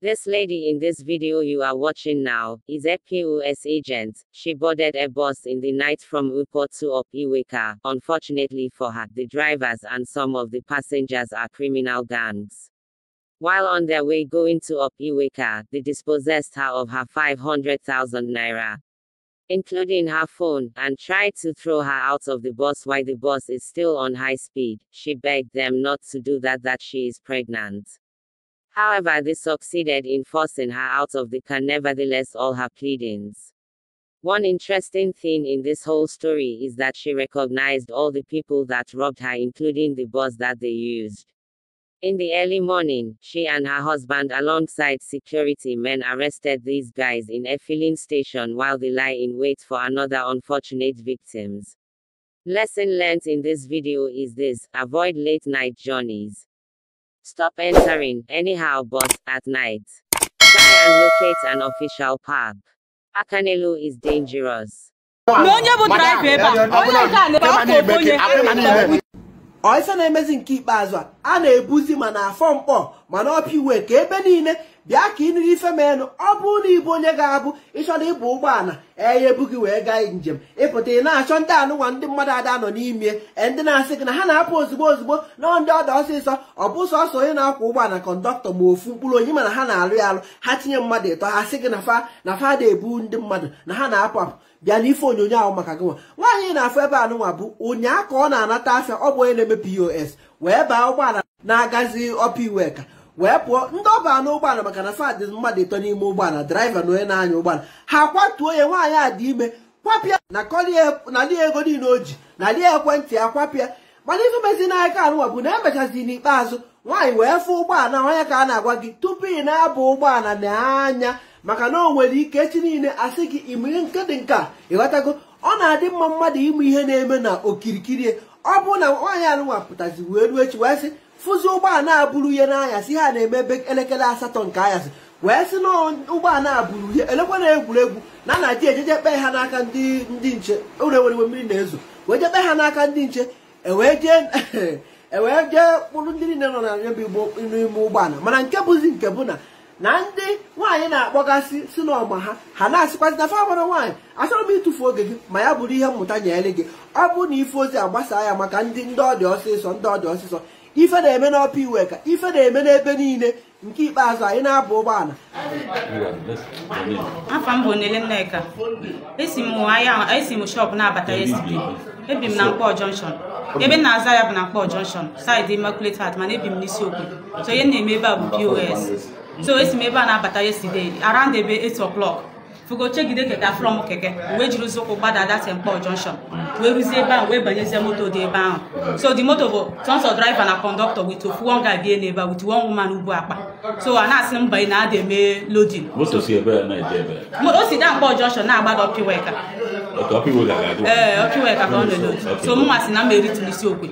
This lady in this video you are watching now is a POS agent. She boarded a bus in the night from Upo to Opiweka. Unfortunately for her, the drivers and some of the passengers are criminal gangs. While on their way going to Opiweka, they dispossessed her of her 500,000 naira, including her phone, and tried to throw her out of the bus while the bus is still on high speed. She begged them not to do that she is pregnant. However, they succeeded in forcing her out of the car, nevertheless all her pleadings. One interesting thing in this whole story is that she recognized all the people that robbed her, including the bus that they used. In the early morning, she and her husband alongside security men arrested these guys in a filling station while they lie in wait for another unfortunate victims. Lesson learned in this video is this: avoid late night journeys. Stop entering anyhow bus at night. Try and locate an official park. Akanelu is dangerous. Oisa na-emezi nke ikpeazụ a na-ebuzi ma na afọ mkpọ ma na Opiwe ka ebe niile bịa ka ịnụrụ ife menụ. Ọ bụ na ibu onye ga-abụ ịchọrọ ịbụ ụgbọala ebu gị wee gaa njem ịpụta ị na-achọ ndị anụnwa ndị mmadụ ada nọ n'ime ndị na-asị gị na ha na-apụ ozugbo na ndị ọdọ ọsịsọ. Ọ bụ sọsọ onye na-akwa ụgbọala kọndọktọ ma ofu mkpụrụ onye mana ha na-alụ ya alụ, ha tinye mmadụ ịtọ ha sị gị na fa da-ebu ndị mmadụ na ha na-apụ apụ bịa n'ife onyonyo ahụ maka gị nwa. Nwaanyị na-afụ ebe anụnwa bụ ụnyaa ka ọ na-anata afịa, ọ bụ onye na-eme POS wee baa ụgbọala na-agazi Opiweka wee pụọ. Ndị ọba n'ụgbọala maka na fa dị mmadụ ịtọ n'ime ụgbọala, draiva na onye na-anya ụgbọala, ha kwatuo ya. Nwaanyị a dị ime kwapịa na lie ego niile o ji na lie ekwentị ya kwapịa. Mana ife mezi n'aka anụnwa bụ na emechazi n'ikpeazụ nwaanyị wee fụ ụgbọala onye ka a na-agwa gị tupu ị na-aba ụgbọala na-anya, maka na o nwere ike echi niile asị gị ime nke dị nke a. Ịghọtago, ọ na-adị mma mmadụ ịmụ ihe na-eme na okirikiri. Ọ bụ na nwaanyị anụnwa pụtazi wee ruo echi wee sị fụzi ụgbọala abụrụ ihe n'anyasị ha na-eme ebe elekere 8 nke anyasị wee sị na ụgbọala abụrụ ihe elekwe na egwuregwu na na-adị ejeje kpee ha n'aka ndị nche. Ụlọ ewere mmiri na-ezo wee jekpe ha n'aka ndị nche ewee jee kpụrụ ndị niile nọ na n'ime ụgbọala. Mana nke bụzi nke bụ na ndị nwaanyị na-akpọgasị si n'ọma ha na-asịkwazi na fa gbara nwaanyị achọrọ m ịtụfu oge gị ma ya bụrụ ihe mmụta nyere gị. Ọ bụ na ife ozi agbasa ya maka ndị ọdị ọsịsọ ife na-eme na Opiweka, ife na-eme n'ebe niile. Nke ikpeazụ anyị na-aba ụgbọala. Afa m bụ Nneka. Esi m shop na-abata yesterday. Ebi m na Nkpọ Junction. Ebe na-aza ya bụ na Nkpọ Junction, side Immaculate Heart, mana ebi m n'isi okwu. So ihe na-eme ebe a bụ POS. So esi m ebe a na-abata yesterday around ebe 8 o'clock. Fugo chegide keke from keke wee jiri ụzọ gbada that Nkpọ Junction wee ruzie ebe ahụ wee banyezie moto dị ebe ahụ. So the motor bụ transport driver na conductor with one guy bie n'ebe with one woman ubu akpa. So a na-asị m banye na ada eme loading. Moto si ebe na ede ebe. O si da Nkpọ Junction na-agbada Opiweka. Opiweka ga-adị. Opiweka ka ọ na-load. So mụ masị na m eritu n'isi okwe.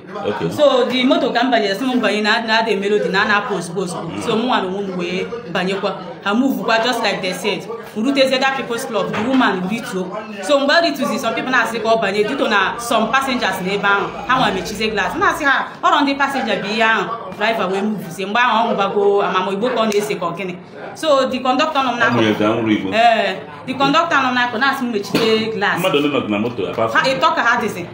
So the motor ka m banyere sị m banye na ada eme loading na na-apụ ozugbo. So mụ nwa na onwe m wee banyekwa. Ha move kwa just like they said. Uruteze that people's club, the woman ritual. So mgbe ritual, some people na-asị ka ọ banye due to na some passengers n'ebe ahụ ha nwa mechize glass. Na-asị ha ọrụ ndị passenger bi ihe ahụ driver wee move mgbe ahụ ọ gbago amamo Igbo ka ọ na-ese ka ọgịnị. So the conductor nọ n'akụkụ the conductor nọ n'akụkụ na-asị m mechize glass. Mmadụ ole nọ na moto ha ịtọ ka ha dịzi.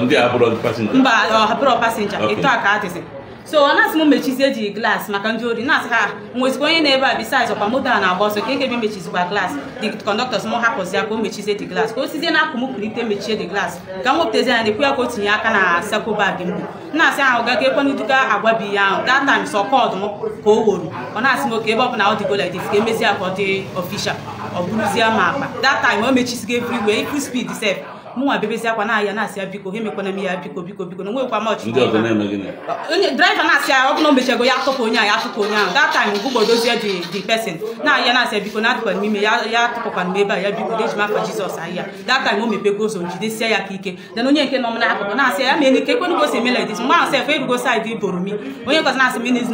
Ndị abụrụ passenger. Mba ọ hapụrụ passenger ịtọ ka ha dịzi. So na-asị m mechizie ji glass maka ndị ori. Na-asị ha nwezikwa onye na-ebe a besides ọkwa moto a na-agba ọsọ ka eke bi mechizikwa glass. The conductor sị m hapụzi ya ka o mechizie the glass ka o sizie n'akụ m pụlite mechie the glass ka m wepụtazi ya na-ekwu ya ka o tinye aka na sako bag m. Na-asị ahụ ga ka ekwenuduga agwabi ya ahụ that time sọ kọdụ m ka o woru. Ọ na-asị m oke ebe ọ bụ na ọ dịgo like this ka emezie ka ọ dị official ọ bụrụzie ma akpa. That time o mechisigo everywhere ifu speed sef mụnwa bebezi akwa na-aya na-asị ya biko ha emekwana m ya biko na nwekwa m ọchị. Onye driver na-asị ya ọ bụ na o mechego ya tụpụ onye ahụ ya tụpụ onye ahụ that time gbugodozie the person na-aya na-asị ya biko na adịkwana n'ime ya tụpụkwana m ebe a ya biko deji m afa Jizọs ahịa. That time o mepego ụzọ jidesie ya ka ike then onye nke nọ m n'akụkụ na-asị ya mee n'ike ekwenugo si eme like this. Mgbe ahụ sef erugo side iboromi onye nkọzi na-asị menezi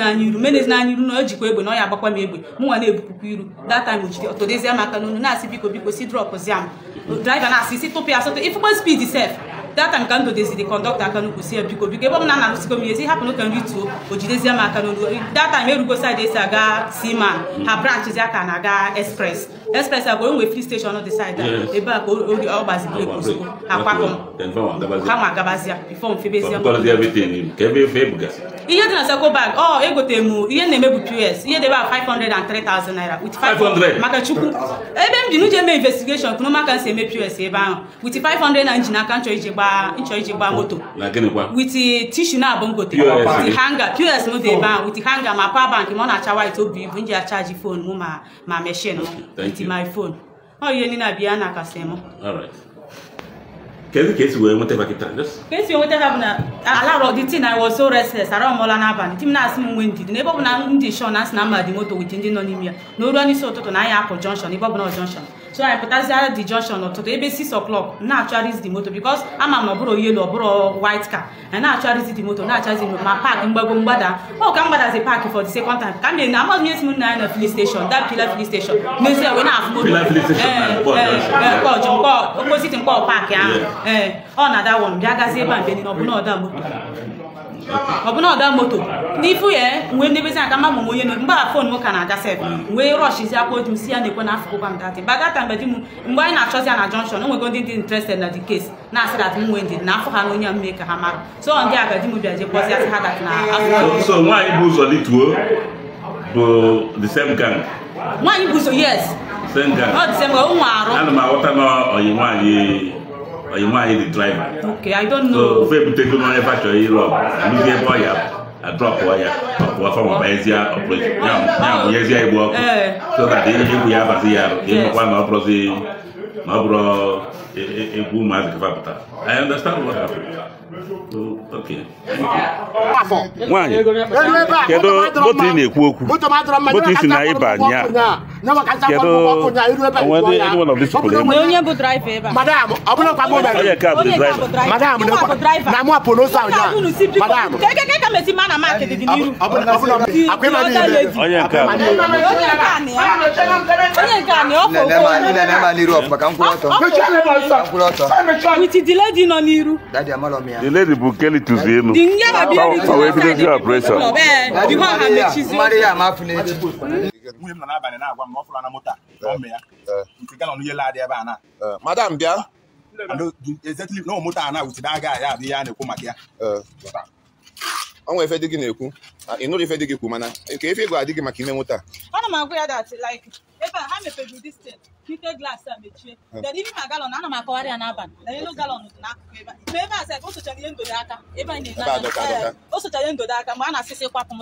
n'anya iru na o jikwa egbe na ọ ya agbakwa m egbe mụnwa na-ebupụkwa iru. That time o jide ọtọdezie maka n'onu na-asị biko si drọpụzia m. Driver na-asị si tụpụ ya sọtụ ifukwa speed sef that time ka ndodezi the conductor aka n'ukwu si biko ebe ọ na na-arụsịgo m ezi hapụ n'oke nri tuo o jidezie m aka n'olu that time erugo side esi aga Seaman ha branches aka na-aga express agwa enwe free station on the side ebe a ka ọ gbazi break ozugbo akwakọ ha ma gabazia before mfebezie ihe dị na seko bag egote m ihe na-emebu POS ihe debe 503,000 naira with 500 maka chukwu ebe m ji n'uje mee investigation kwunu maka nsi eme POS ebe ahụ with 500 na njin aka nchọ ije gba moto with tissue na abụ ngote with hanger POS m dị ebe ahụ with hanger ma power bank ma ọ na-acha white obi ibu nji achaji phone m ma machine with my phone ihe niile abịa na akasị m. Case where whatever na allow the thing I was so restless around Mola Naban. Tim na asim wendi. Nebo na ndi show na na the motor with ndi no nimia. No run so to na Apple Junction, Nebo no junction. So I put at the junction to the 6 o'clock. Na actually the motor because I'm no bro yellow bro white car. And na actually the motor na actually my park ngbago ngbada. Oh come bada the park for the second time. Come in na must miss na na police station. That pillar police station. Me say we na have motor. Pillar police station. Opposite in park ya. Na that one bịa gazie ebe mbeni ọbụna ọda moto n'ifu ya nwe ndebezi aka ma mụ onye mgbe phone m ka na-aga sef nwe rush akwa otu si ya na-ekwe na afọ kwa m dati ba data mgbe mgbe anyị na-achọzi ya na junction onwego ndị dị interested na the case na-asị that m nwee ndị na afọ ha na onye mme ka ha mara so ndị agadi m bịa je kpọzi asị ha dat na afọ so nwaanyị bụ ụzọ lituo bụ the same gang nwaanyị bụ ụzọ yes same gang ọ dị same gang ụmụ arụ ana m aghọta na oyi nwaanyị the driver. Okay, I don't know. So, if you take on a factory, you a drop wire from a Bezia operation. Now, yes, I work so that we have a year, one Mabro, a boom as a factor. I understand what happened. Okay. Why? What in a cook? What is in a banya? One of these people. Madam, I will not go there. Madam, I'm a police. Madam, the lady will kill it to see him. How evidence your pressure? Madam, dear, exactly no motor with that guy. I'm going to dig in a cool. You know, if I dig a woman, if you go, I dig my motor. I'm going to like, if I have a this thing. Heated glass and the then even my gallon, and my car and Aban. The yellow gallon is not. Never said also to the end of Daka, even also to the end of Daka, man, I say Papum,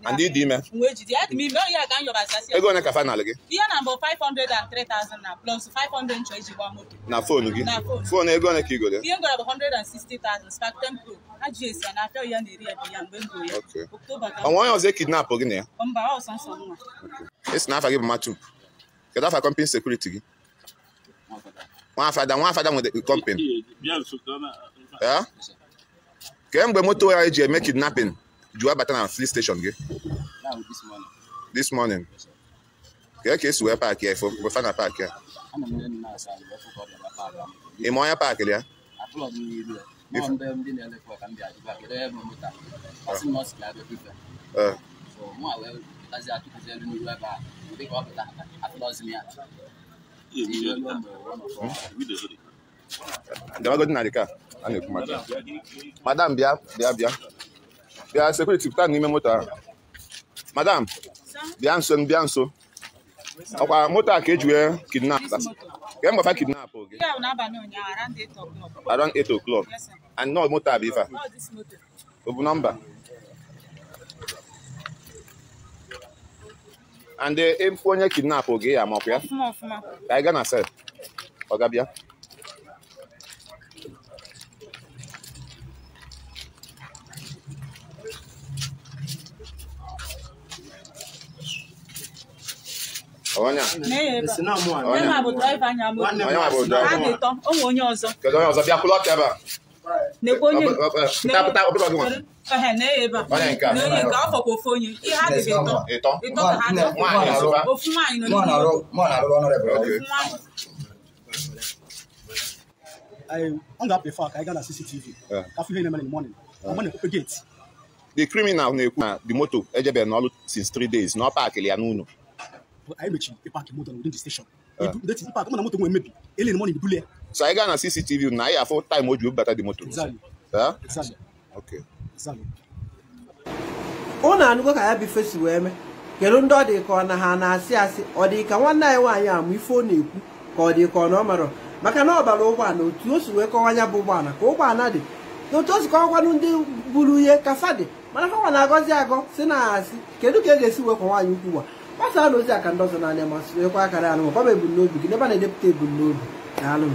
and did demon. Which the admin, very young of us. I go on a cafana again. Here number 503,000 plus 500 choice you want. Now, phone, phone, you're going to kill it. You're going to have 160,000 Spectrum Pro. I just and I feel young area. Okay. And why was a kidnap again there? It's not forgive my two. Get off a company security. One father with the company. Yeah? Can we motor IG make kidnapping? Do you have a police station? This morning. Okay, case we park here for we find a park here. In my park here. Madam, security Madam, Bianso. Our motor cage were kidnapped. Kidnap. Around 8 o'clock. Yes, sir. And no motor beaver. Number. And the phone kidnap okay, I'm up here. I gonna say, Ogabia. Onya. Onya bụ driver anya bụ. Onya bụ driver. A dị tọ, o nwe onye ọzọ. Kedu onye ọzọ bịa kulọt ebe a? Nekwe onye. Pụta ọbụla gị nwa. Na-ebe a. Onye nke a. Na-onye nke afọ kwa ofu onye. Ihe ha dị ịtọ. Ịtọ. Ịtọ ka ha dị. Nwaanyị arụba. Ofu nwaanyị nọ n'ime. Mụ na-arụ ọnọdụ ebe. Ofu nwaanyị. on that prefer I got a CCTV. After in the morning. I'm going to open gate. The criminal the motor since 3 days. No park Elianuno. I bet you park a motor within the station. That's the park. I'm not going maybe early in the morning. So I got a CCTV now. I have 4 time would you better the motor. Exactly. Yeah. Exactly. Okay. Exactly. Ona anugo ka ya bi face we me. Kero ndo de ko na ha na asi o de ka nwanna anyị nwaanyị amu ifo na ekwu ka o de ko na o maro maka na obara ụgbọ ana otu o si we ko wanya bụ ụgbọ ana ka ụgbọ ana dị otu o si ko kwanu ndị buru ihe ka fade mana fa na agozi ago si na asi kedu ka ga-esi we ko nwaanyị ukwu wa gbasa na ozi aka ndozo na anya masị we kwa akara anụ kwa be bu n'obi gị neba na edepụta ebu n'obi na alụ